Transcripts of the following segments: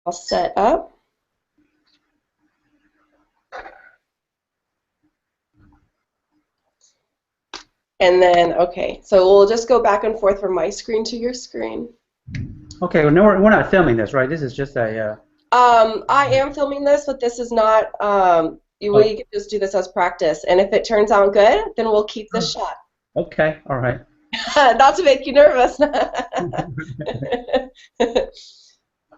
All set up. And then, okay, so we'll just go back and forth from my screen to your screen. Okay, well, no, we're not filming this, right? This is just a. I am filming this, but this is not, we Oh, can just do this as practice. And if it turns out good, then we'll keep this shot. okay, all right. Not to make you nervous.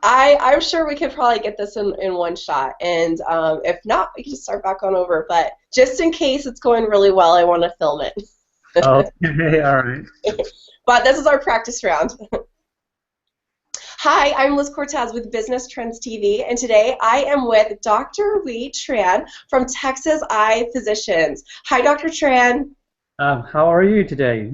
I'm sure we could probably get this in one shot. And if not, we can just start back on over. But just in case it's going really well, I want to film it. Okay, all right. But this is our practice round. Hi, I'm Liz Cortez with Business Trends TV, and today I am with Dr. Tran from Texas Eye Physicians. Hi, Dr. Tran. How are you today?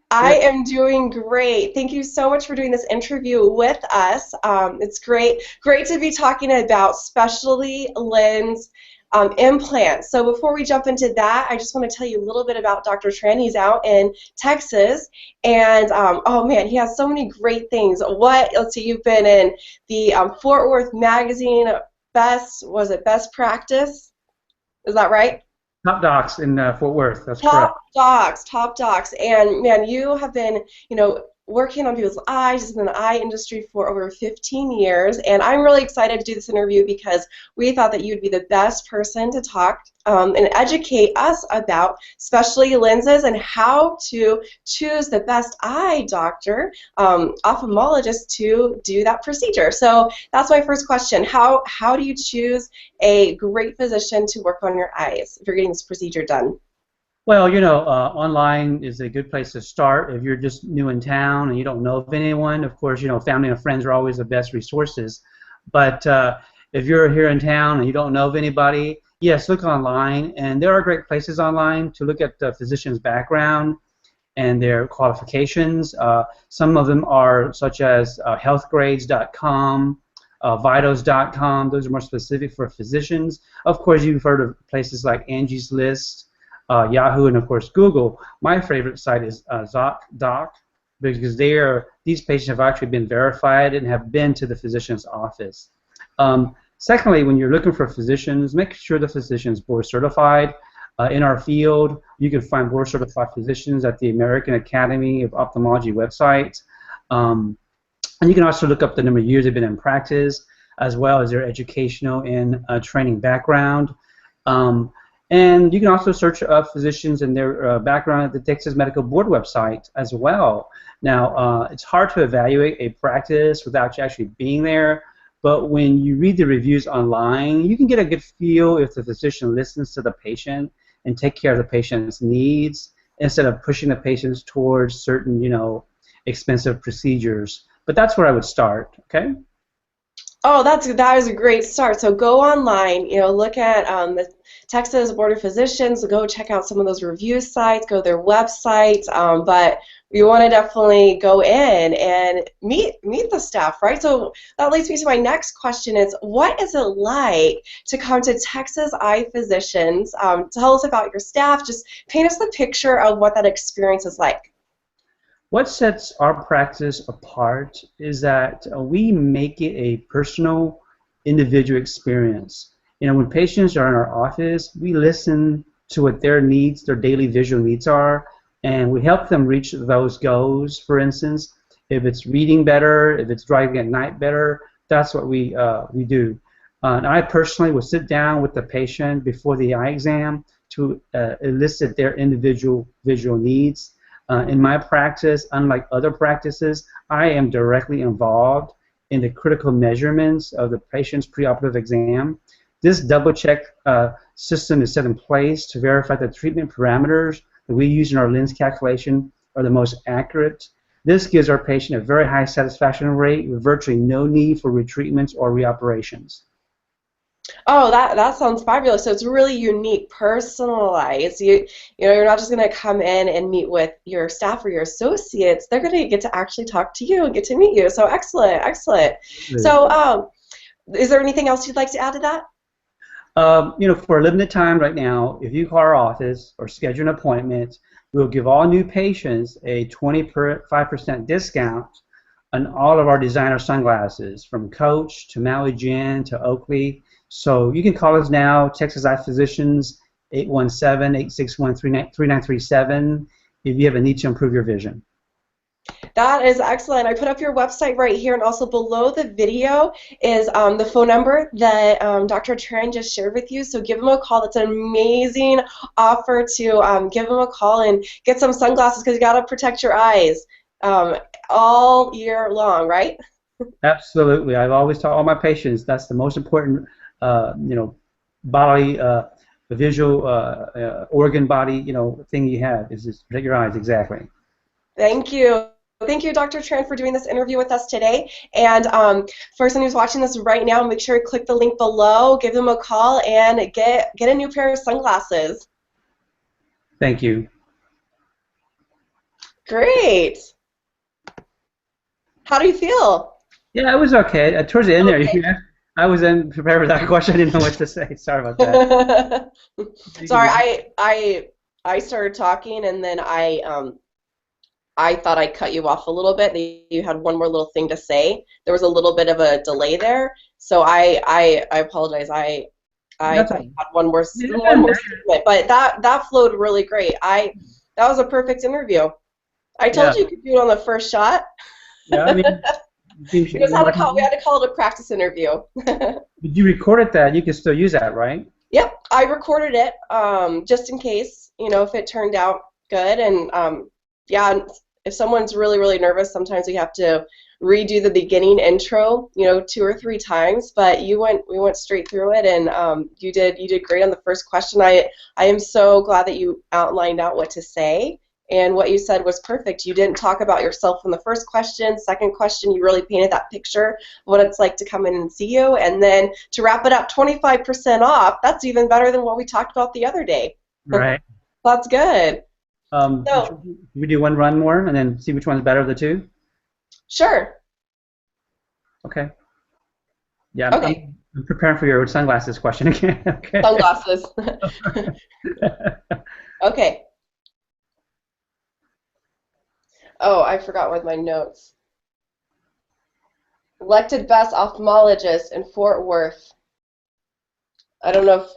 I Good. am doing great. Thank you so much for doing this interview with us. It's great to be talking about specialty lens implants. So before we jump into that, I just want to tell you a little bit about Dr. Tran. He's out in Texas, and oh man, he has so many great things. Let's see, you've been in the Fort Worth Magazine Best Practice? Is that right? Top docs in Fort Worth. That's correct. Top docs, and man, you have been, working on people's eyes in the eye industry for over 15 years, and I'm really excited to do this interview because we thought that you'd be the best person to talk and educate us about specialty lenses and how to choose the best eye doctor, ophthalmologist, to do that procedure. So that's my first question. How do you choose a great physician to work on your eyes if you're getting this procedure done? Well, online is a good place to start if you're just new in town and you don't know of anyone. Of course, family and friends are always the best resources. But if you're here in town and you don't know of anybody, yes, look online. And there are great places online to look at the physician's background and their qualifications. Some of them are such as healthgrades.com, vitals.com. Those are more specific for physicians. Of course, you've heard of places like Angie's List, Yahoo, and of course Google. My favorite site is ZocDoc because these patients have actually been verified and have been to the physician's office. Secondly, when you're looking for physicians, make sure the physician is board certified. In our field, you can find board certified physicians at the American Academy of Ophthalmology website. And you can also look up the number of years they've been in practice, as well as their educational and training background. And you can also search up physicians and their background at the Texas Medical Board website as well. Now, it's hard to evaluate a practice without you actually being there, but when you read the reviews online, you can get a good feel if the physician listens to the patient and take care of the patient's needs instead of pushing the patients towards certain, expensive procedures. But that's where I would start, okay? Oh, that is a great start. So go online, look at the Texas Board of Physicians, go check out some of those review sites, go to their website. But you want to definitely go in and meet the staff, right? So that leads me to my next question: is what is it like to come to Texas Eye Physicians? Tell us about your staff. Just paint us the picture of what that experience is like. What sets our practice apart is that we make it a personal, individual experience. When patients are in our office, we listen to what their needs, their daily visual needs are, and we help them reach those goals. For instance, if it's reading better, if it's driving at night better, that's what we do. And I personally will sit down with the patient before the eye exam to elicit their individual visual needs. In my practice, unlike other practices, I am directly involved in the critical measurements of the patient's preoperative exam. This double-check system is set in place to verify the treatment parameters that we use in our lens calculation are the most accurate. This gives our patient a very high satisfaction rate with virtually no need for retreatments or reoperations. Oh, that sounds fabulous. So it's really unique, personalized. You're not just going to come in and meet with your staff or your associates. They're going to get to actually talk to you and get to meet you. So excellent, excellent. So, is there anything else you'd like to add to that? For a limited time right now, if you call our office or schedule an appointment, we'll give all new patients a 25% discount on all of our designer sunglasses, from Coach to Maui Jin to Oakley. So you can call us now, Texas Eye Physicians, 817-861-3937, if you have a need to improve your vision. That is excellent. I put up your website right here, and also below the video is the phone number that Dr. Tran just shared with you. So give him a call. That's an amazing offer to give him a call and get some sunglasses, because you got to protect your eyes all year long, right? Absolutely. I've always taught all my patients that's the most important, bodily, visual, organ body, thing you have is just protect your eyes. Exactly. Thank you. Thank you, Dr. Tran, for doing this interview with us today. And for someone who's watching this right now, make sure to click the link below, give them a call, and get a new pair of sunglasses. Thank you. Great. How do you feel? Yeah, it was okay. Towards the end Okay. there, I wasn't prepared for that question. I didn't know what to say. Sorry about that. Sorry, I started talking, and then I thought I cut you off a little bit. You had one more little thing to say. There was a little bit of a delay there, so I apologize. I That's thought okay. you had one more statement, but that flowed really great. That was a perfect interview. I Yeah. told you could do it on the first shot. Yeah. I mean, We had to call it a practice interview. you recorded that. You can still use that, right? Yep, I recorded it just in case, if it turned out good. And yeah, if someone's really, really nervous, sometimes we have to redo the beginning intro, 2 or 3 times. But we went straight through it, and you did great on the first question. I am so glad that you outlined out what to say. And what you said was perfect. You didn't talk about yourself in the first question. Second question, you really painted that picture of what it's like to come in and see you. And then to wrap it up, 25% off. That's even better than what we talked about the other day. Right. That's good. So, we do one run more and then see which one's better of the two? Sure. Okay. Yeah, Okay. I'm preparing for your sunglasses question again. Okay. Sunglasses. Okay. Oh, I forgot with my notes. Elected best ophthalmologist in Fort Worth. I don't know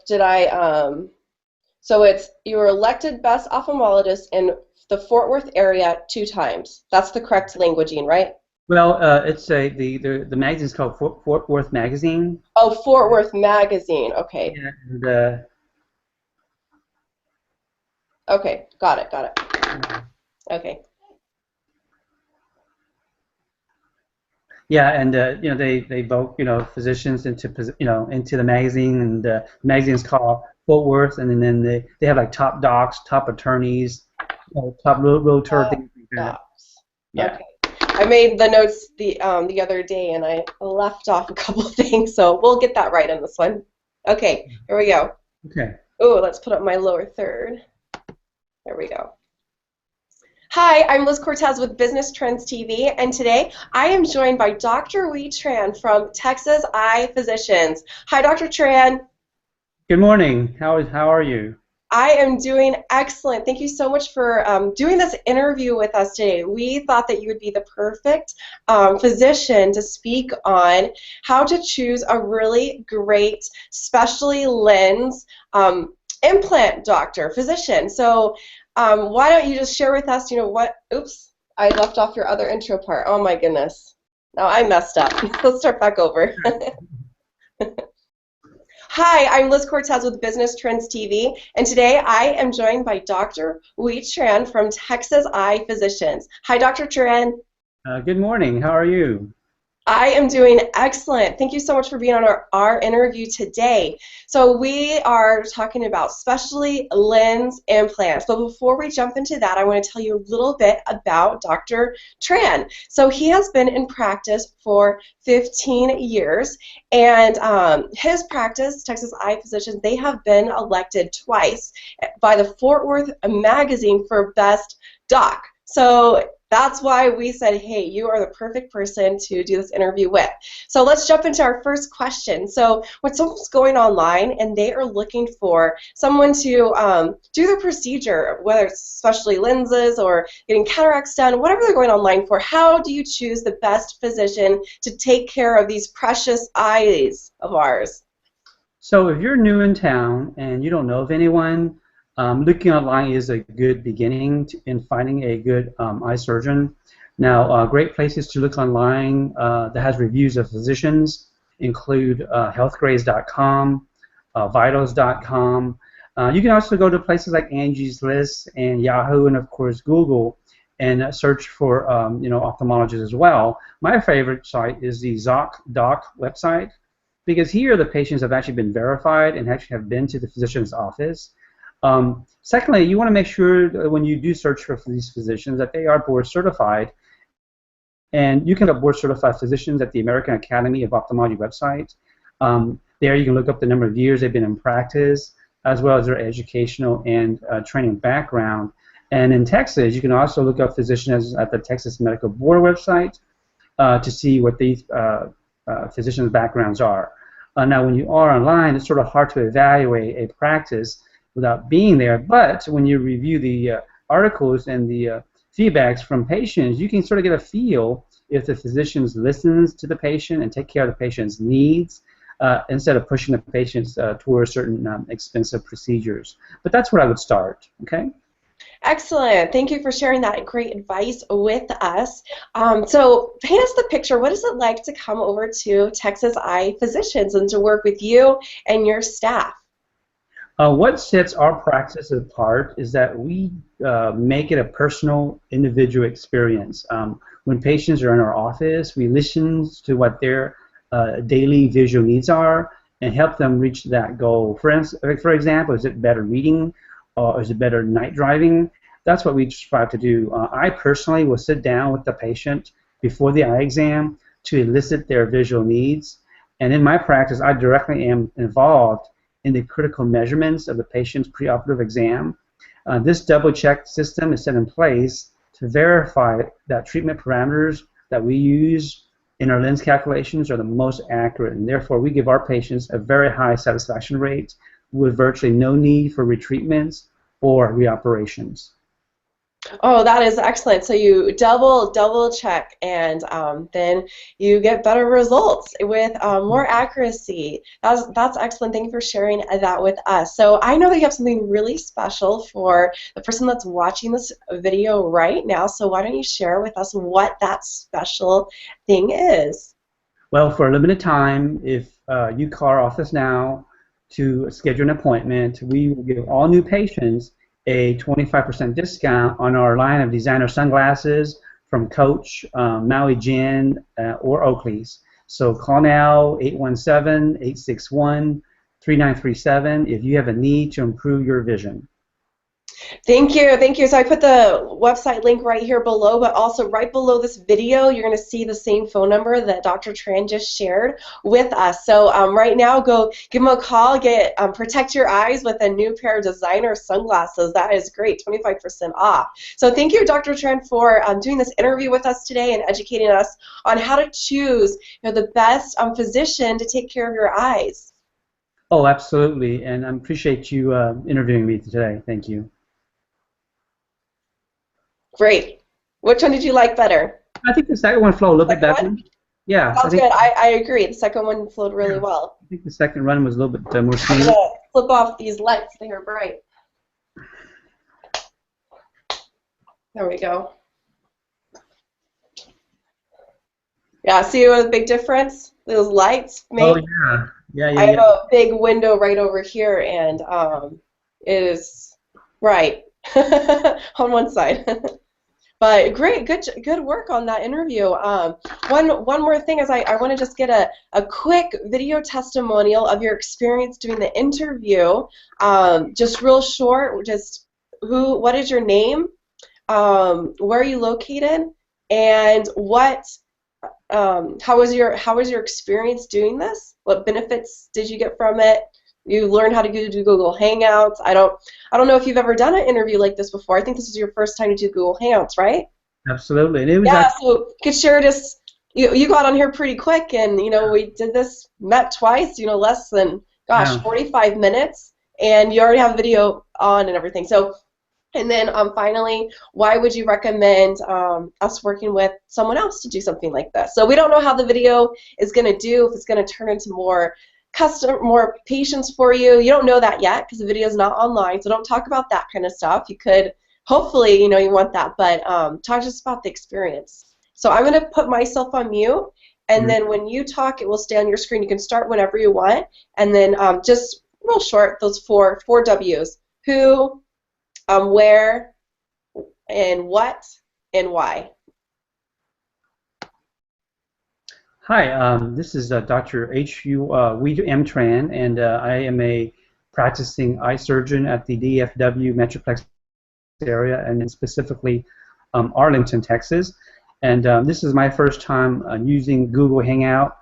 so you were elected best ophthalmologist in the Fort Worth area 2 times. That's the correct languaging, right? Well, it's the magazine's called Fort Worth Magazine. Oh, Fort Worth Magazine. Okay. Yeah, and, Okay. Got it. Okay. yeah, and they vote physicians into into the magazine, and the magazine's called Fort Worth, and then they have like top docs, top attorneys, top realtor, things like that. Yeah. Okay. I made the notes the other day, and I left off a couple of things, so we'll get that right on this one. Okay, here we go. Okay. Oh, let's put up my lower third. There we go. Hi, I'm Liz Cortez with Business Trends TV, and today I am joined by Dr. Tran from Texas Eye Physicians. Hi, Dr. Tran. Good morning. How are you? I am doing excellent. Thank you so much for doing this interview with us today. We thought that you would be the perfect physician to speak on how to choose a really great, specialty lens implant physician. So why don't you just share with us, oops, I left off your other intro part. Oh my goodness. Now I messed up. Let's start back over. Hi, I'm Liz Cortez with Business Trends TV, and today I am joined by Dr. Tran from Texas Eye Physicians. Hi, Dr. Tran. Good morning. How are you? I am doing excellent. Thank you so much for being on our interview today. So we are talking about specialty lens implants. But before we jump into that, I want to tell you a little bit about Dr. Tran. So he has been in practice for 15 years, and his practice, Texas Eye Physicians, they have been elected twice by the Fort Worth Magazine for Best Doc. So That's why we said, hey, you are the perfect person to do this interview with. So let's jump into our first question. So when someone's going online and they are looking for someone to do their procedure, whether it's especially lenses or getting cataracts done, whatever they're going online for, how do you choose the best physician to take care of these precious eyes of ours? So if you're new in town and you don't know of anyone, looking online is a good beginning in finding a good eye surgeon. Now, great places to look online that has reviews of physicians include healthgrades.com, vitals.com. You can also go to places like Angie's List and Yahoo and, of course, Google and search for ophthalmologists as well. My favorite site is the ZocDoc website, because here the patients have actually been verified and actually have been to the physician's office. Secondly, you want to make sure that when you do search for these physicians that they are board certified, and you can look up board certified physicians at the American Academy of Ophthalmology website. There you can look up the number of years they've been in practice, as well as their educational and training background. And in Texas, you can also look up physicians at the Texas Medical Board website to see what these physicians' backgrounds are. Now, when you are online, it's sort of hard to evaluate a practice without being there, but when you review the articles and the feedbacks from patients, you can sort of get a feel if the physician listens to the patient and take care of the patient's needs instead of pushing the patients towards certain expensive procedures. But that's where I would start, okay? Excellent. Thank you for sharing that great advice with us. So paint us the picture. What is it like to come over to Texas Eye Physicians and to work with you and your staff? What sets our practice apart is that we make it a personal, individual experience. When patients are in our office, we listen to what their daily visual needs are and help them reach that goal. For example, is it better reading or is it better night driving? That's what we strive to do. I personally will sit down with the patient before the eye exam to elicit their visual needs. And in my practice, I directly am involved in the critical measurements of the patient's preoperative exam. This double-check system is set in place to verify that treatment parameters that we use in our lens calculations are the most accurate, and therefore we give our patients a very high satisfaction rate with virtually no need for retreatments or reoperations. Oh, that is excellent. So you double check, and then you get better results with more accuracy. That's excellent. Thank you for sharing that with us. So I know that you have something really special for the person that's watching this video right now. So why don't you share with us what that special thing is? Well, for a limited time, if you call our office now to schedule an appointment, we will give all new patients a 25% discount on our line of designer sunglasses from Coach, Maui Jin, or Oakley's. So call now, 817-861-3937 if you have a need to improve your vision. Thank you, thank you. So I put the website link right here below, but also right below this video, you're going to see the same phone number that Dr. Tran just shared with us. So right now, go give him a call, protect your eyes with a new pair of designer sunglasses. That is great, 25% off. So thank you, Dr. Tran, for doing this interview with us today and educating us on how to choose the best physician to take care of your eyes. Oh, absolutely, and I appreciate you interviewing me today. Thank you. Great. Which one did you like better? I think the second one flowed a little bit better. Yeah. Sounds good. I agree. The second one flowed really well. I think the second run was a little bit more smooth. I'm going to flip off these lights. They are bright. There we go. Yeah, see what a big difference those lights make? Oh, yeah. Yeah. I have a big window right over here, and it is bright on one side. But great, good work on that interview. One more thing is I want to just get a quick video testimonial of your experience doing the interview. Just real short, just what is your name, where are you located, and how was your experience doing this? What benefits did you get from it? You learned how to do Google Hangouts. I don't know if you've ever done an interview like this before. I think this is your first time to do Google Hangouts, right? Absolutely. And it was Yeah, actually, so could share this. You got on here pretty quick, and we did this, met twice, less than, gosh, yeah. 45 minutes, and you already have video on and everything. So, and then finally, why would you recommend us working with someone else to do something like this? So we don't know how the video is going to do, if it's going to turn into more patients for you. You don't know that yet because the video is not online, so don't talk about that kind of stuff. You could, hopefully, you want that, but talk just about the experience. So I'm going to put myself on mute, and Mhm. then when you talk, it will stay on your screen. You can start whenever you want, and then just real short, those four W's: who, where, and what, and why. Hi, this is Dr. M. Tran, and I am a practicing eye surgeon at the DFW Metroplex area, and specifically Arlington, Texas. And this is my first time using Google Hangout,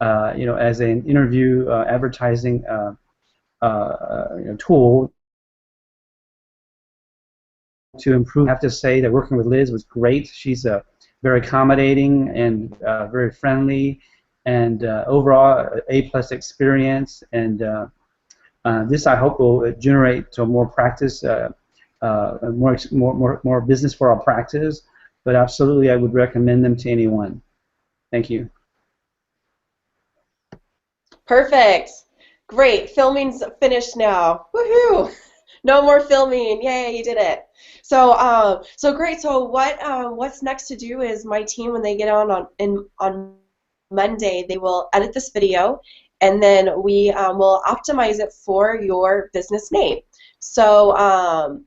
as an interview advertising tool to improve. I have to say that working with Liz was great. She's very accommodating and very friendly, and overall A+ experience. And this I hope will generate more practice, more business for our practice. But absolutely, I would recommend them to anyone. Thank you. Perfect. Great. Filming's finished now. Woohoo! No more filming. Yay, you did it. So great. So what's next to do is my team, when they get on Monday, they will edit this video, and then we will optimize it for your business name. So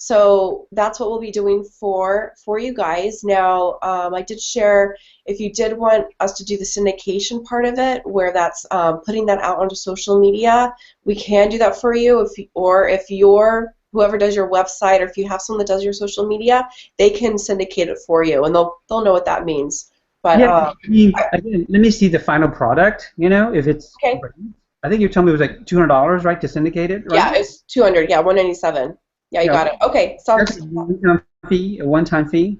so that's what we'll be doing for you guys. Now, I did share, if you did want us to do the syndication part of it, where that's putting that out onto social media, we can do that for you. If you're whoever does your website, or if you have someone that does your social media, they can syndicate it for you, and they'll know what that means. But Yeah, I mean, again, let me see the final product. If it's, okay, I think you told me it was like $200, right, to syndicate it, yeah, right? it's 200. Yeah, 197. Yeah, you Yeah, got it. Okay, that's sounds. a one-time fee, a one-time fee,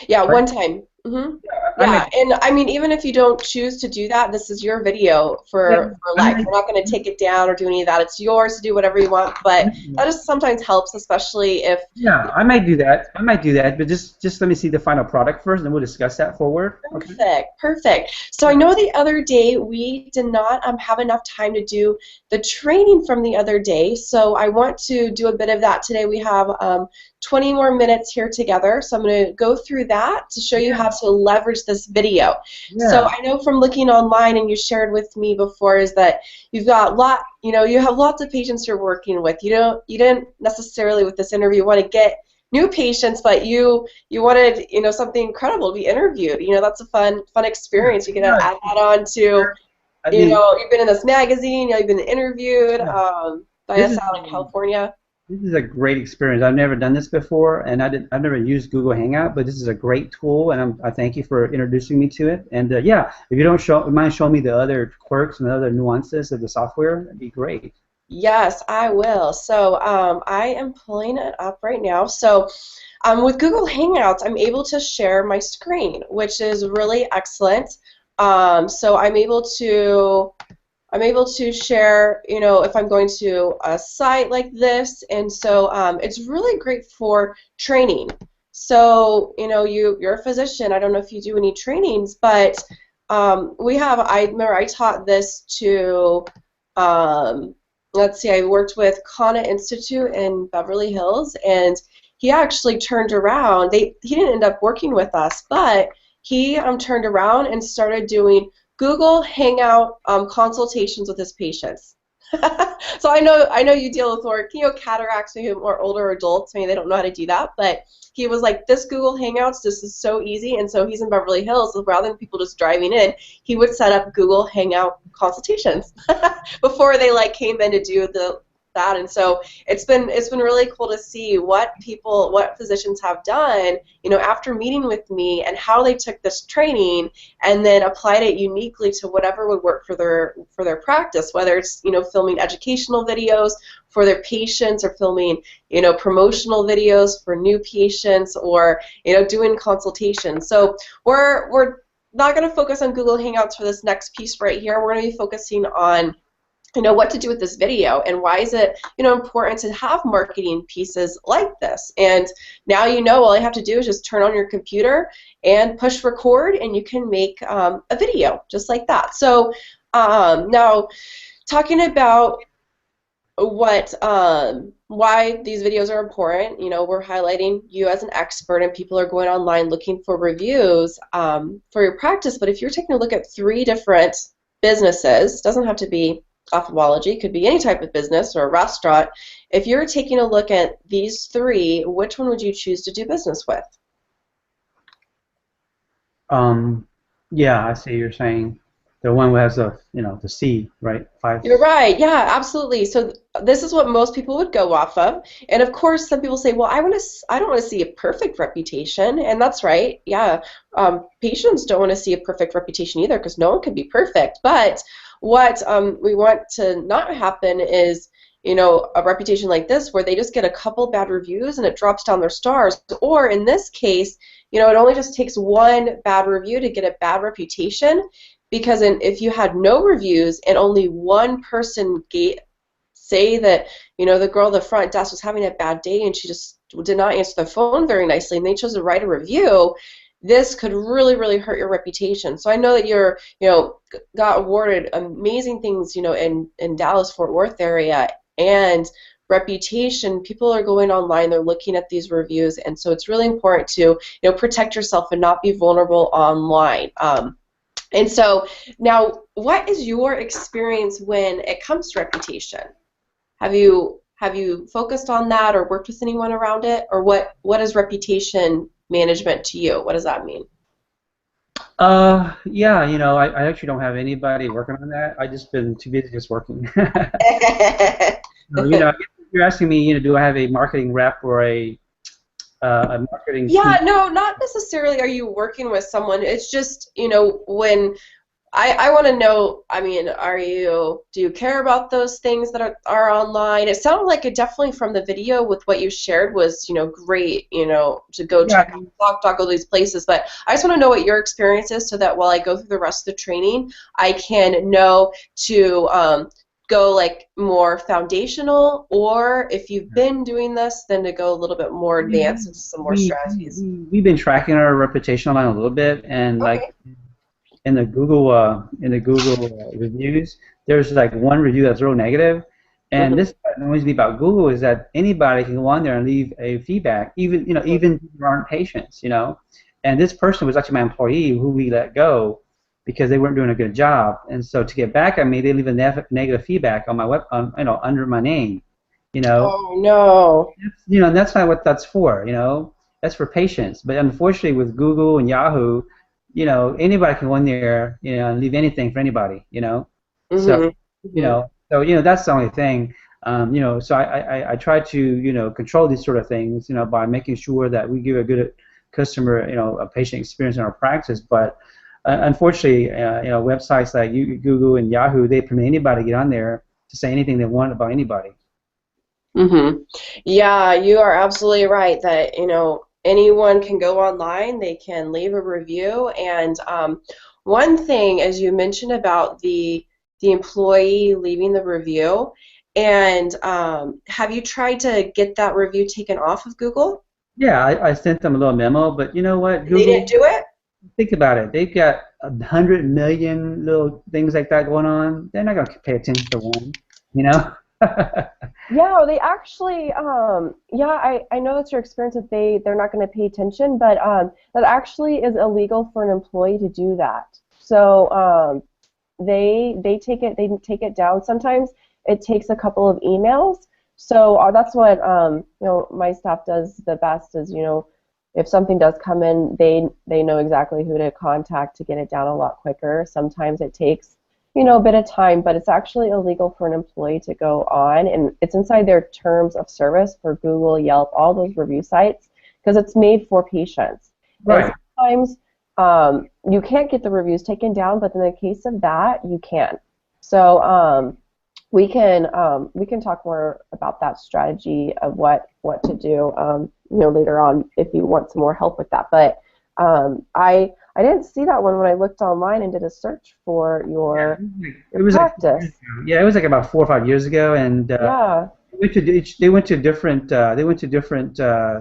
Yeah, right? one time. I Yeah, make, and I mean, even if you don't choose to do that, this is your video yeah, for I life. make, We're not going to take it down or do any of that. It's yours to do whatever you want, but that just sometimes helps, especially if. yeah, I might do that. I might do that, but just let me see the final product first, and we'll discuss that forward. Okay. Perfect, perfect. So I know the other day we did not have enough time to do the training from the other day, so I want to do a bit of that today. We have 20 more minutes here together, so I'm going to go through that to show you how to leverage this video. So Yeah. I know from looking online, and you shared with me before, is that you've got you have lots of patients you're working with. You didn't necessarily with this interview want to get new patients, but you wanted, something incredible to be interviewed. That's a fun experience. You get to Yeah. add that on to, I mean, you've been in this magazine, you've been interviewed yeah. by This us is out in California. this is a great experience. I've never done this before, and I've never used Google Hangout, but this is a great tool, and I thank you for introducing me to it. And yeah, if you don't mind showing me the other quirks and the other nuances of the software, that'd be great. Yes, I will. So I am pulling it up right now. So with Google Hangouts, I'm able to share my screen, which is really excellent. So I'm able to share, if I'm going to a site like this, and so it's really great for training. So, you're a physician. I don't know if you do any trainings, but I remember I taught this to, um, let's see, I worked with Kana Institute in Beverly Hills, and he actually turned around. He didn't end up working with us, but he turned around and started doing Google Hangout consultations with his patients. So I know you deal with more, cataracts, maybe more older adults. Maybe they don't know how to do that, but he was like, this Google Hangouts, this is so easy. And so he's in Beverly Hills, so rather than people just driving in, he would set up Google Hangout consultations before they came in to do that. And so it's been really cool to see what physicians have done, after meeting with me and how they took this training and then applied it uniquely to whatever would work for their practice, whether it's, filming educational videos for their patients or filming, promotional videos for new patients or, doing consultations. So we're not going to focus on Google Hangouts for this next piece right here. We're going to be focusing on what to do with this video and why is it important to have marketing pieces like this. And now all you have to do is just turn on your computer and push record and you can make a video just like that. So now talking about why these videos are important, we're highlighting you as an expert and people are going online looking for reviews for your practice. But if you're taking a look at 3 different businesses, doesn't have to be ophthalmology, could be any type of business or a restaurant. If you're taking a look at these 3, which one would you choose to do business with? Yeah, I see you're saying the one who has the C, right? 5. You're right. Yeah, absolutely. So this is what most people would go off of. And of course, some people say, "Well, I don't want to see a perfect reputation," and that's right. Yeah, patients don't want to see a perfect reputation either, because no one can be perfect. But what we want to not happen is, a reputation like this where they just get a couple bad reviews and it drops down their stars. Or in this case, it only just takes one bad review to get a bad reputation. Because if you had no reviews and only one person say that, the girl at the front desk was having a bad day and she just did not answer the phone very nicely and they chose to write a review, this could really, really hurt your reputation. So I know that you're, got awarded amazing things, in Dallas-Fort Worth area, and reputation, people are going online, they're looking at these reviews, and so it's really important to, protect yourself and not be vulnerable online. And so now, what is your experience when it comes to reputation? Have you focused on that or worked with anyone around it? Or what is reputation management to you? What does that mean? Yeah, I actually don't have anybody working on that. I just been too busy just working. You're asking me, do I have a marketing rep or a marketing Yeah, team? no, not necessarily are you working with someone. It's just, when I want to know, I mean, do you care about those things that are online? It sounded like it definitely from the video with what you shared was, great, to go Yeah, check out Doc, all these places. But I just want to know what your experience is so that while I go through the rest of the training, I can know to go like more foundational, or if you've been doing this, then to go a little bit more advanced into some more strategies. we've been tracking our reputation online a little bit, and Okay. like in the Google reviews, there's like one review that's real negative, and Mhm. this annoys me about Google is that anybody can go on there and leave a feedback, even even if you aren't patients, and this person was actually my employee who we let go because they weren't doing a good job, and so to get back at me, they leave a negative feedback on my under my name, you know. Oh no. That's not what that's for, That's for patients. But unfortunately, with Google and Yahoo, anybody can go in there, and leave anything for anybody, So, Mhm. Mhm. that's the only thing. So I try to, control these sort of things, by making sure that we give a good customer, a patient experience in our practice. But unfortunately, websites like Google and Yahoo, they permit anybody to get on there to say anything they want about anybody. Mhm. Yeah, you are absolutely right that, anyone can go online, they can leave a review, and one thing, as you mentioned about the employee leaving the review, and have you tried to get that review taken off of Google? Yeah, I sent them a little memo, but you know what? They didn't Google, do it? think about it. They've got 100 million little things like that going on. They're not going to pay attention to one, you know? Yeah, they actually, yeah, I know that's your experience that they're not going to pay attention, but that actually is illegal for an employee to do that. So they take it down. Sometimes it takes a couple of emails. So that's what my staff does the best is if something does come in, they know exactly who to contact to get it down a lot quicker. Sometimes it takes a bit of time, but it's actually illegal for an employee to go on, and it's inside their terms of service for Google, Yelp, all those review sites, because it's made for patients. And Right. sometimes you can't get the reviews taken down, but in the case of that, you can. So we can talk more about that strategy of what to do, later on if you want some more help with that. But I didn't see that one when I looked online and did a search for Yeah, your it was like 4 years practice. ago. Yeah, it was like about 4 or 5 years ago, and Yeah, they went to different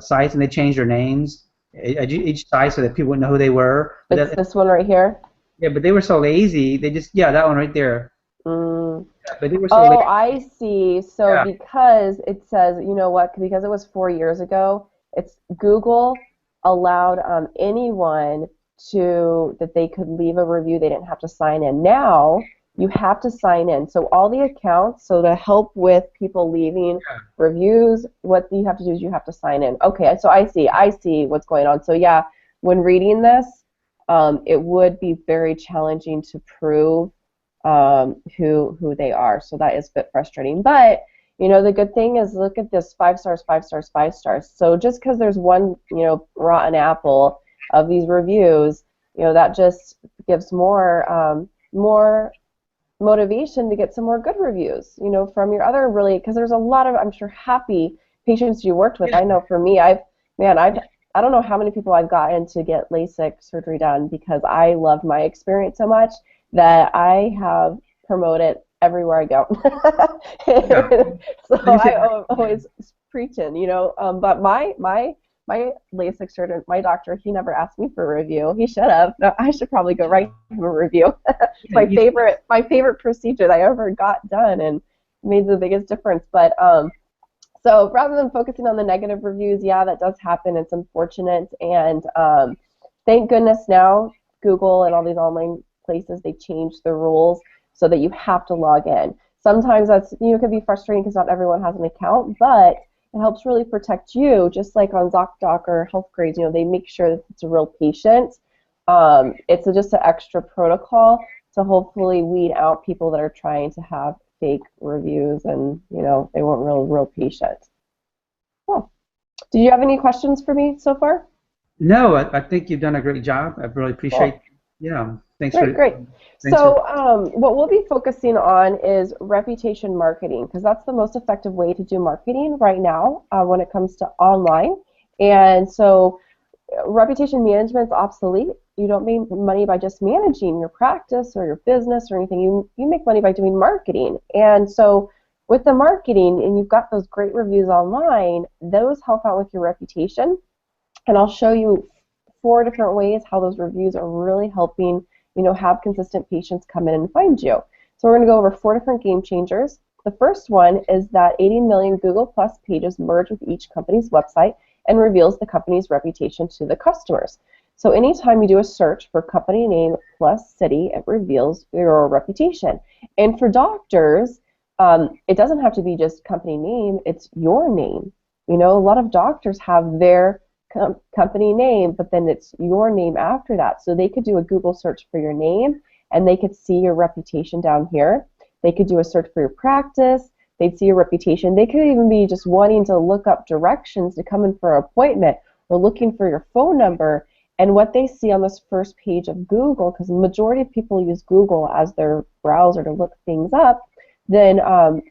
sites and they changed their names at each site so that people wouldn't know who they were. But it's this one right here. yeah, but they were so lazy. They just yeah, that one right there. Mm. Yeah, but they were so Oh, lazy. I see. So Yeah, because it says, you know what, because it was 4 years ago, it's Google allowed anyone to that they could leave a review. They didn't have to sign in. Now you have to sign in. So all the accounts, so to help with people leaving reviews, what you have to do is you have to sign in. Okay, so I see what's going on. So yeah, when reading this, it would be very challenging to prove who they are. So that is a bit frustrating. But the good thing is, look at this: 5 stars, 5 stars, 5 stars. So just because there's one rotten apple of these reviews, that just gives more motivation to get some more good reviews, from your other, really, because there's a lot of, I'm sure, happy patients you worked with. yeah, I know for me, I don't know how many people I've gotten to get LASIK surgery done because I love my experience so much that I have promoted everywhere I go. yeah. So Like I said, always preaching, but my LASIK surgeon, my doctor, he never asked me for a review. He should have. No, I should probably go write him a review. It's yeah, my favorite procedure that I ever got done and made the biggest difference. But so rather than focusing on the negative reviews, yeah, that does happen. It's unfortunate, and thank goodness now Google and all these online places, they changed the rules so that you have to log in. Sometimes that's can be frustrating because not everyone has an account, but it helps really protect you. Just like on ZocDoc or HealthGrades, they make sure that it's a real patient. It's just an extra protocol to hopefully weed out people that are trying to have fake reviews and they weren't real patient. Cool. Did you have any questions for me so far? no, I think you've done a great job. I really appreciate. Cool. Yeah, Great, great. thanks for. So what we'll be focusing on is reputation marketing, because that's the most effective way to do marketing right now when it comes to online. And so reputation management is obsolete. You don't make money by just managing your practice or your business or anything. You make money by doing marketing. And so with the marketing, and you've got those great reviews online, those help out with your reputation. And I'll show you 4 different ways how those reviews are really helping, have consistent patients come in and find you. So we're going to go over 4 different game changers. The first one is that 80 million Google Plus pages merge with each company's website and reveals the company's reputation to the customers. So anytime you do a search for company name plus city, it reveals your reputation. And for doctors, it doesn't have to be just company name, it's your name. A lot of doctors have their company name, but then it's your name after that. So they could do a Google search for your name and they could see your reputation down here. They could do a search for your practice. They'd see your reputation. They could even be just wanting to look up directions to come in for an appointment or looking for your phone number. And what they see on this first page of Google, because the majority of people use Google as their browser to look things up, then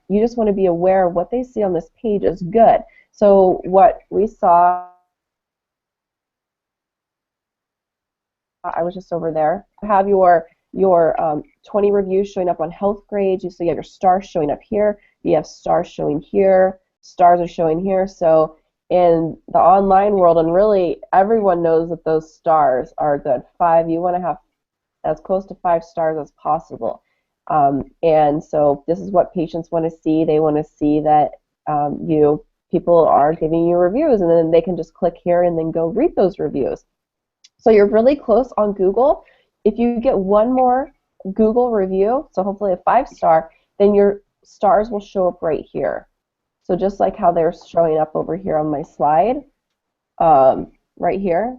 you just want to be aware of what they see on this page is good. So what we saw, I was just over there. You have your 20 reviews showing up on HealthGrades. So you have your stars showing up here. You have stars showing here. Stars are showing here. So in the online world, and really everyone knows that those stars are good. You want to have as close to 5 stars as possible. And so this is what patients want to see. They want to see that people are giving you reviews, and then they can just click here and then go read those reviews. So you're really close on Google. If you get one more Google review, so hopefully a 5-star, then your stars will show up right here. So just like how they're showing up over here on my slide, right here,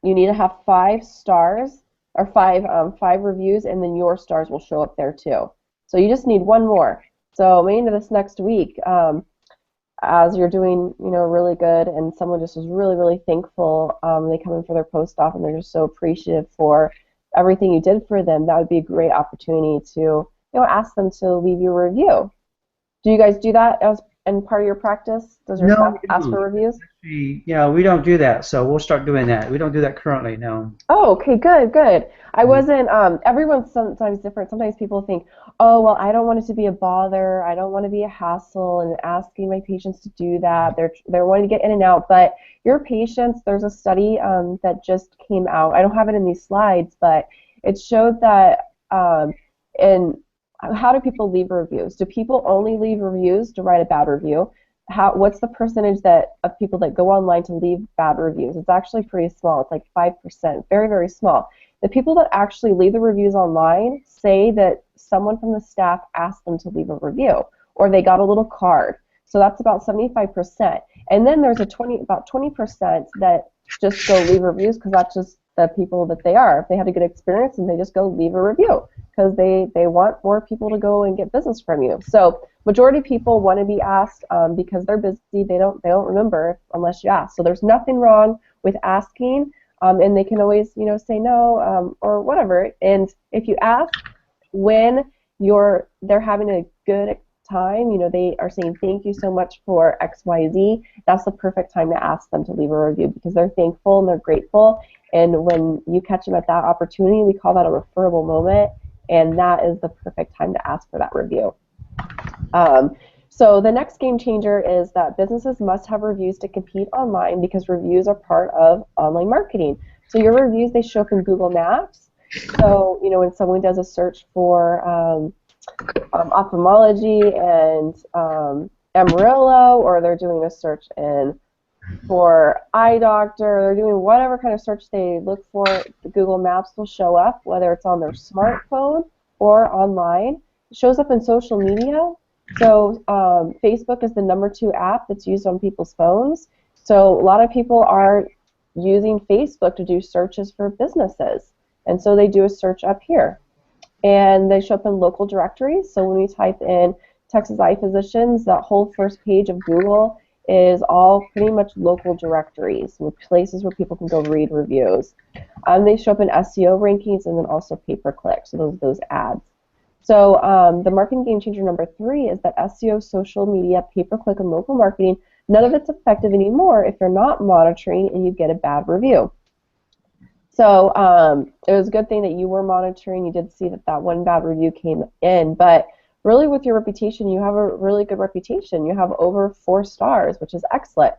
you need to have 5 stars or five reviews, and then your stars will show up there too. So you just need one more. So maybe into this next week, as you're doing, really good, and someone just was really, really thankful. They come in for their post-op, and they're just so appreciative for everything you did for them. That would be a great opportunity to, ask them to leave you a review. Do you guys do that as and part of your practice? Does your No, staff we ask don't. for reviews? Actually, yeah, we don't do that. So we'll start doing that. We don't do that currently. No. Oh, okay, good, good. I Mhm. wasn't, everyone's sometimes different. Sometimes people think, oh, well, I don't want it to be a bother. I don't want to be a hassle and asking my patients to do that. They're wanting to get in and out. But your patients, there's a study that just came out. I don't have it in these slides, but it showed that in how do people leave reviews? Do people only leave reviews to write a bad review? What's the percentage of people that go online to leave bad reviews? It's actually pretty small. It's like 5%, very, very small. The people that actually leave the reviews online say that someone from the staff asked them to leave a review, or they got a little card. So that's about 75%. And then there's about 20% that just go leave reviews because that's just the people that they are. If they had a good experience, and they just go leave a review because they want more people to go and get business from you. So majority of people want to be asked because they're busy. They don't remember unless you ask. So there's nothing wrong with asking, and they can always say no or whatever. And if you ask when they're having a good time, they are saying thank you so much for XYZ, that's the perfect time to ask them to leave a review because they're thankful and they're grateful. And when you catch them at that opportunity, we call that a referable moment, and that is the perfect time to ask for that review. So the next game changer is that businesses must have reviews to compete online because reviews are part of online marketing. So your reviews, they show up in Google Maps. So, when someone does a search for ophthalmology and Amarillo, or they're doing a search for eye doctor, they're doing whatever kind of search they look for, the Google Maps will show up, whether it's on their smartphone or online. It shows up in social media. So Facebook is the #2 app that's used on people's phones. So a lot of people are using Facebook to do searches for businesses. And so they do a search up here. And they show up in local directories. So when we type in Texas Eye Physicians, that whole first page of Google is all pretty much local directories with places where people can go read reviews. They show up in SEO rankings and then also pay-per-click, so those ads. So the marketing game changer #3 is that SEO, social media, pay-per-click, and local marketing, none of it's effective anymore if you're not monitoring and you get a bad review. So it was a good thing that you were monitoring. You did see that one bad review came in, but really with your reputation, you have a really good reputation. You have over 4 stars, which is excellent.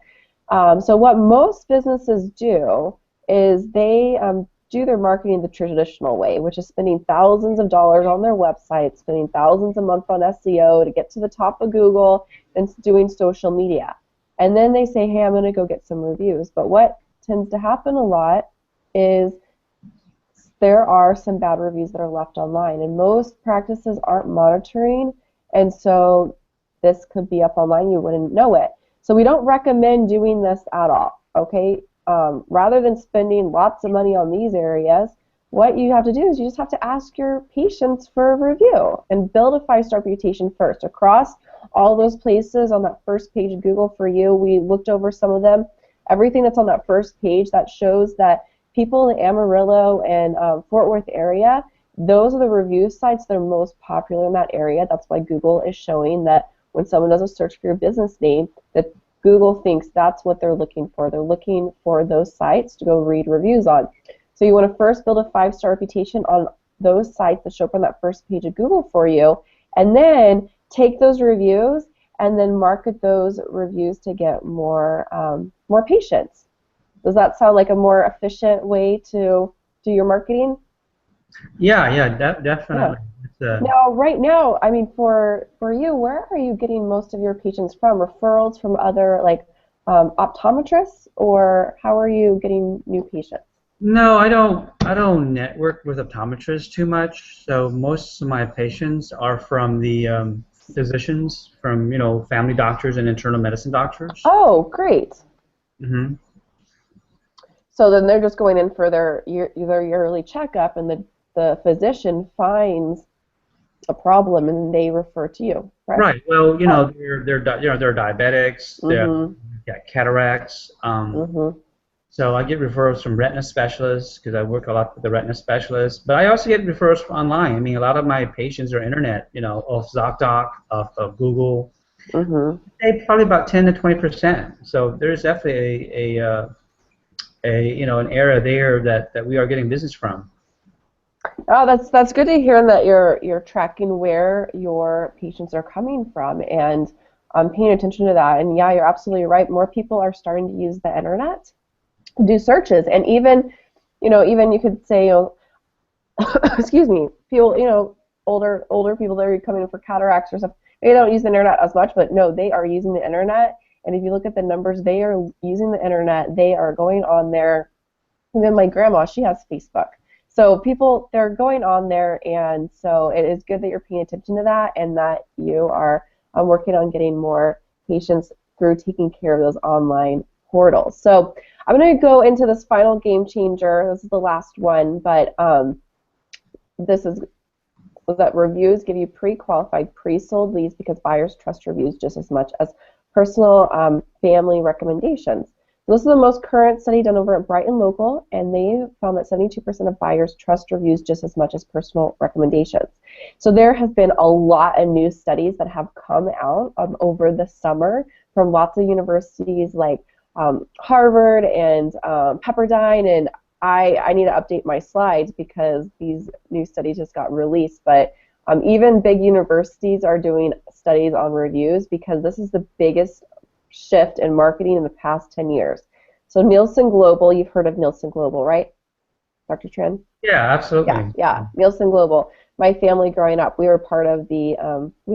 So what most businesses do is they do their marketing the traditional way, which is spending thousands of dollars on their website, spending thousands a month on SEO to get to the top of Google, and doing social media. And then they say, hey, I'm going to go get some reviews. But what tends to happen a lot is there are some bad reviews that are left online, and most practices aren't monitoring, and so this could be up online, you wouldn't know it. So we don't recommend doing this at all, okay? Rather than spending lots of money on these areas, what you have to do is you just have to ask your patients for a review and build a 5-star reputation first. Across all those places on that first page of Google for you, we looked over some of them. Everything that's on that first page that shows that people in the Amarillo and Fort Worth area, those are the review sites that are most popular in that area. That's why Google is showing that when someone does a search for your business name, that Google thinks that's what they're looking for. They're looking for those sites to go read reviews on. So you want to first build a 5-star reputation on those sites that show up on that first page of Google for you, and then take those reviews and then market those reviews to get more patients. Does that sound like a more efficient way to do your marketing? Yeah, Yeah. definitely. Now, right now, I mean, for you, where are you getting most of your patients from? Referrals from other optometrists, or how are you getting new patients? No, I don't network with optometrists too much. So most of my patients are from the physicians, from family doctors and internal medicine doctors. Oh, great. Hmm. So then they're just going in for their yearly checkup, and the physician finds a problem and they refer to you, correct? Right. Well, Oh. they're diabetics. They've Mhm. got cataracts. Mhm. So I get referrals from retina specialists because I work a lot with the retina specialists. But I also get referrals online. I mean, a lot of my patients are internet, off ZocDoc, off of Google. Mhm. They probably about 10 to 20%. So there's definitely an area there that we are getting business from. Oh, that's good to hear that you're tracking where your patients are coming from and paying attention to that. And yeah, you're absolutely right. More people are starting to use the internet to do searches, and even you could say, excuse me, people, older people that are coming in for cataracts or stuff, they don't use the internet as much, but no, they are using the internet. And if you look at the numbers, they are using the internet. They are going on there. Even my grandma, she has Facebook. So people, they're going on there, and so it is good that you're paying attention to that and that you are working on getting more patients through taking care of those online portals. So I'm going to go into this final game changer. This is the last one, but this is that reviews give you pre-qualified, pre-sold leads because buyers trust reviews just as much as personal family recommendations. So this is the most current study done over at Brighton Local, and they found that 72% of buyers trust reviews just as much as personal recommendations. So there has been a lot of new studies that have come out over the summer from lots of universities like Harvard and Pepperdine, and I need to update my slides because these new studies just got released, but even big universities are doing studies on reviews because this is the biggest shift in marketing in the past 10 years. So Nielsen Global, you've heard of Nielsen Global, right, Dr. Tran? Yeah, Yeah, absolutely. yeah, Nielsen Global. My family growing up, we were part of we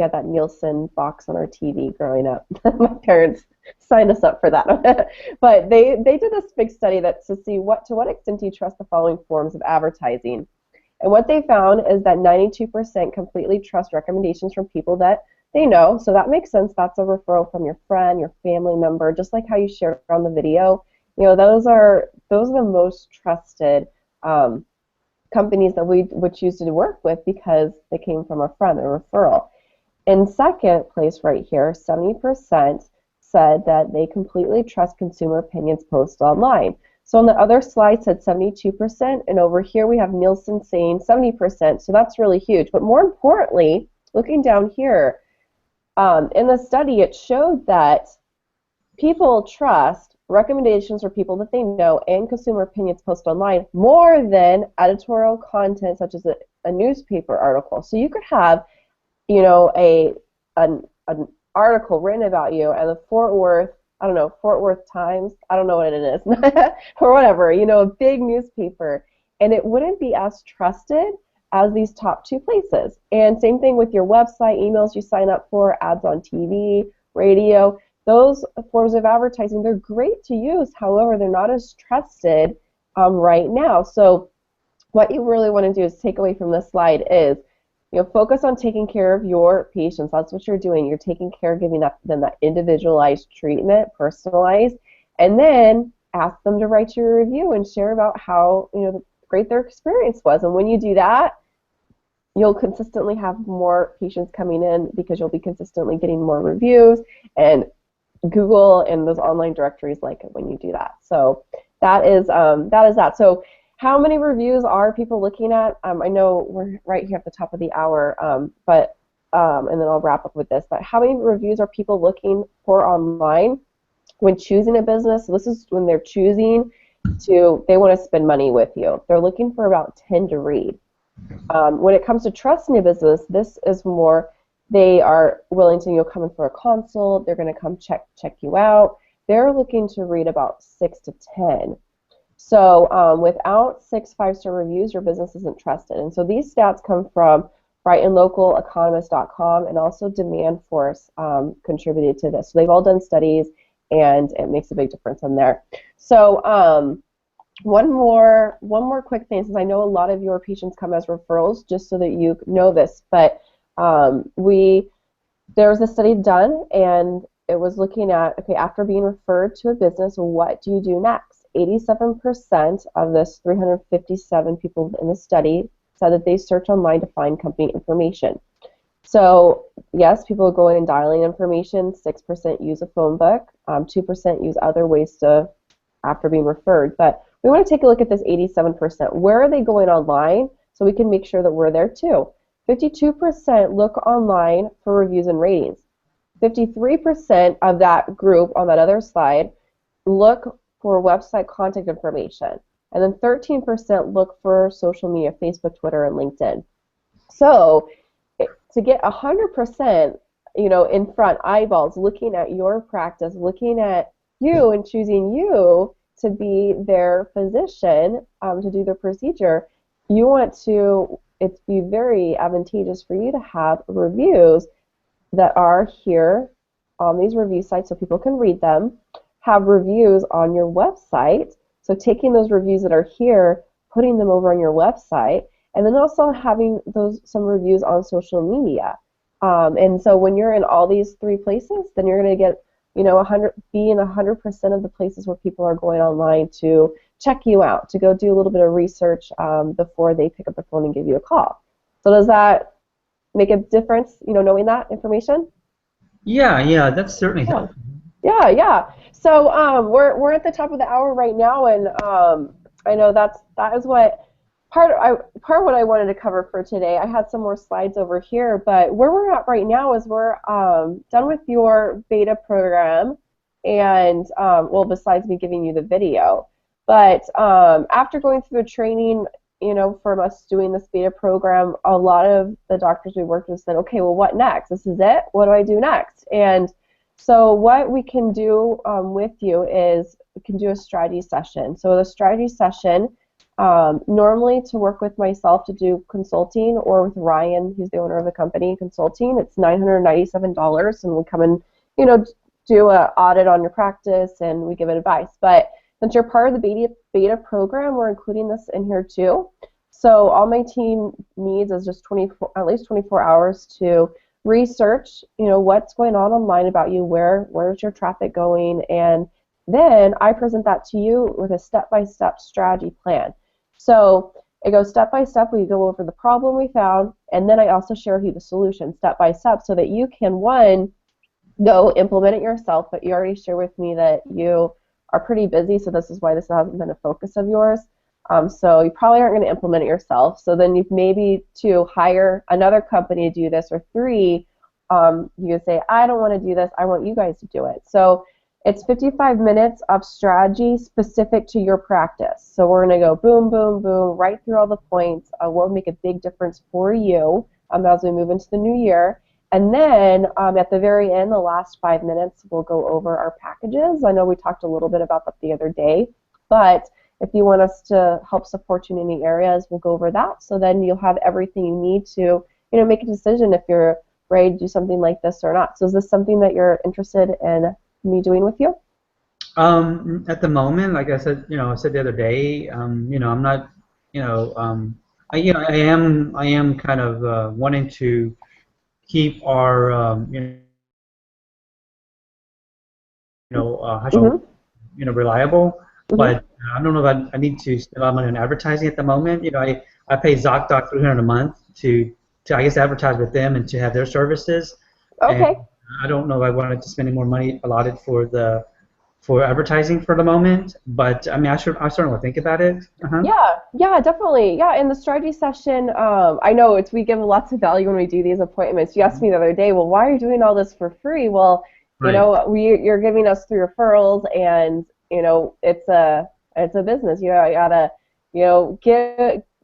had that Nielsen box on our TV growing up. My parents signed us up for that. But they did this big study to see to what extent do you trust the following forms of advertising. And what they found is that 92% completely trust recommendations from people that they know. So that makes sense. That's a referral from your friend, your family member, just like how you shared on the video. Those are the most trusted companies that we would choose to work with because they came from a friend, a referral. In second place right here, 70% said that they completely trust consumer opinions posted online. So on the other slide said 72%, and over here we have Nielsen saying 70%, so that's really huge. But more importantly, looking down here, in the study it showed that people trust recommendations for people that they know and consumer opinions posted online more than editorial content such as a newspaper article. So you could have, an article written about you and the Fort Worth Times, I don't know what it is, or whatever, a big newspaper, and it wouldn't be as trusted as these top two places. And same thing with your website, emails you sign up for, ads on TV, radio. Those forms of advertising, they're great to use. However, they're not as trusted right now. So what you really want to do is take away from this slide is, focus on taking care of your patients. That's what you're doing. You're taking care of giving them that individualized treatment, personalized, and then ask them to write you a review and share about how great their experience was. And when you do that, you'll consistently have more patients coming in because you'll be consistently getting more reviews, and Google and those online directories like it when you do that. So that is that. So how many reviews are people looking at? I know we're right here at the top of the hour, but and then I'll wrap up with this. But how many reviews are people looking for online when choosing a business? So this is when they're choosing they want to spend money with you. They're looking for about 10 to read. When it comes to trusting a business, this is more they are willing to come in for a consult. They're going to come check you out. They're looking to read about 6 to 10. So without 6 5-star reviews, your business isn't trusted. And so these stats come from Brighton Local, Economist.com, and also Demand Force contributed to this. So they've all done studies, and it makes a big difference in there. So one more quick thing, since I know a lot of your patients come as referrals, just so that you know this, but there was a study done, and it was looking at, okay, after being referred to a business, what do you do next? 87% of this 357 people in the study said that they search online to find company information. So yes, people go in and dialing information. 6% use a phone book. 2% use other ways to after being referred. But we want to take a look at this 87%. Where are they going online so we can make sure that we're there too? 52% look online for reviews and ratings. 53% of that group on that other slide look for website contact information. And then 13% look for social media, Facebook, Twitter, and LinkedIn. So to get 100%, in front, eyeballs, looking at your practice, looking at you and choosing you to be their physician to do their procedure, you want to, it's be very advantageous for you to have reviews that are here on these review sites so people can read them, have reviews on your website, so taking those reviews that are here, putting them over on your website, and then also having some reviews on social media. And so when you're in all these three places, then you're going to get, be in 100% of the places where people are going online to check you out, to go do a little bit of research before they pick up the phone and give you a call. So does that make a difference, knowing that information? Yeah, that's certainly helpful. Yeah. So we're at the top of the hour right now, and I know that is what part of what I wanted to cover for today. I had some more slides over here, but where we're at right now is we're done with your beta program, and well, besides me giving you the video, but after going through the training, from us doing this beta program, a lot of the doctors we worked with said, okay, well, what next? This is it? What do I do next? And so what we can do with you is we can do a strategy session. So the strategy session, normally to work with myself to do consulting, or with Ryan, who's the owner of the company, consulting, it's $997, and we'll come and do an audit on your practice, and we give it advice. But since you're part of the beta program, we're including this in here too. So all my team needs is just at least 24 hours to research, what's going on online about you, where's your traffic going, and then I present that to you with a step-by-step strategy plan. So it goes step by step. We go over the problem we found, and then I also share with you the solution step by step so that you can, one, go implement it yourself, but you already shared with me that you are pretty busy, so this is why this hasn't been a focus of yours. So you probably aren't going to implement it yourself. So then you maybe to hire another company to do this, or three, you could say, I don't want to do this, I want you guys to do it. So it's 55 minutes of strategy specific to your practice. So we're going to go boom, boom, boom, right through all the points. What will make a big difference for you as we move into the new year. And then at the very end, the last 5 minutes, we'll go over our packages. I know we talked a little bit about that the other day, but if you want us to help support you in any areas, we'll go over that. So then you'll have everything you need to, make a decision if you're ready to do something like this or not. So is this something that you're interested in me doing with you? At the moment, like I said, I said the other day, I'm not, I am kind of wanting to keep our, reliable. But I don't know if I need to spend a lot of money on advertising at the moment. I pay ZocDoc $300 a month to I guess advertise with them and to have their services. Okay. And I don't know if I wanted to spend any more money allotted for advertising for the moment. But I mean, I certainly think about it. Yeah, definitely. Yeah, in the strategy session, I know we give lots of value when we do these appointments. You asked me the other day, well, why are you doing all this for free? Well, Right. You're giving us 3 referrals, and it's a business. I gotta,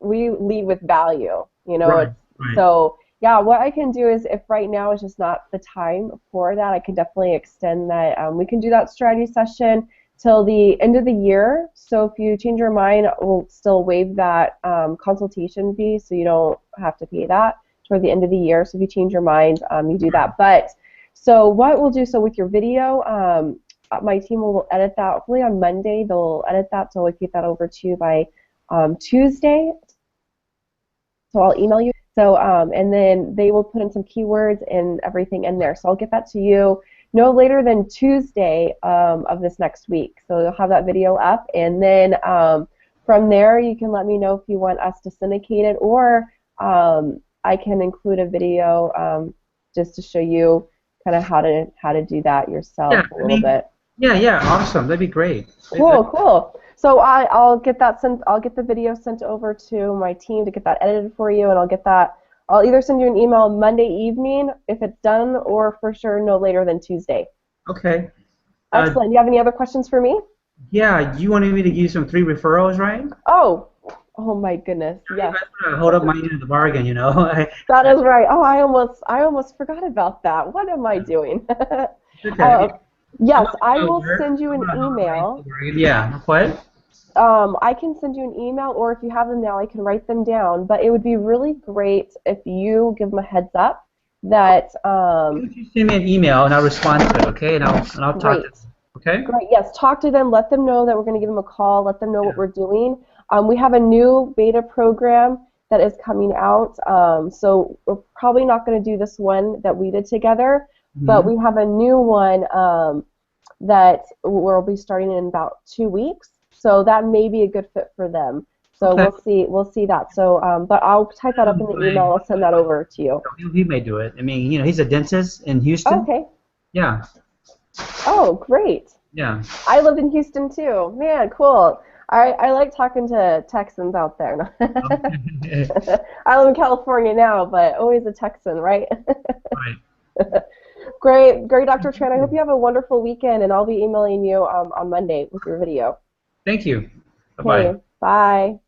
we lead with value. Right. So yeah, what I can do is, if right now is just not the time for that, I can definitely extend that. We can do that strategy session till the end of the year. So if you change your mind, we'll still waive that consultation fee, so you don't have to pay that toward the end of the year. So if you change your mind, you do that. But so what we'll do, so with your video, my team will edit that. Hopefully on Monday they'll edit that, so we'll get that over to you by Tuesday. So I'll email you So, and then they will put in some keywords and everything in there. So I'll get that to you no later than Tuesday of this next week. So you'll have that video up, and then from there you can let me know if you want us to syndicate it, or I can include a video just to show you kind of how to do that yourself Yeah, a little bit. yeah, awesome. That'd be great. Cool. So I'll get that sent. I'll get the video sent over to my team to get that edited for you, and I'll get that. I'll either send you an email Monday evening if it's done, or for sure no later than Tuesday. Okay. Excellent. Do you have any other questions for me? Yeah, you wanted me to give you some 3 referrals, right? Oh my goodness. Yes. Hold up my end of the bargain, you know. That is right. Oh, I almost forgot about that. What am I doing? Okay. Yes, I will send you an I'm gonna email. Yeah. What? I can send you an email, or if you have them now, I can write them down. But it would be really great if you give them a heads up that. You send me an email and I'll respond to it, okay? And I'll talk to Great. them, okay? Great. Yes, talk to them. Let them know that we're going to give them a call. Let them know what we're doing. We have a new beta program that is coming out. So we're probably not going to do this one that we did together, but we have a new one that we'll be starting in about 2 weeks. So that may be a good fit for them. So we'll see that. So, but I'll type that up in the email. I'll send that over to you. He may do it. I mean, you know, he's a dentist in Houston. Okay. Yeah. Oh, great. Yeah. I lived in Houston too. Man, cool. I like talking to Texans out there. I live in California now, but always a Texan, right? Right. Great, Dr. Tran. I hope you have a wonderful weekend, and I'll be emailing you on Monday with your video. Thank you. Bye-bye. Okay, bye.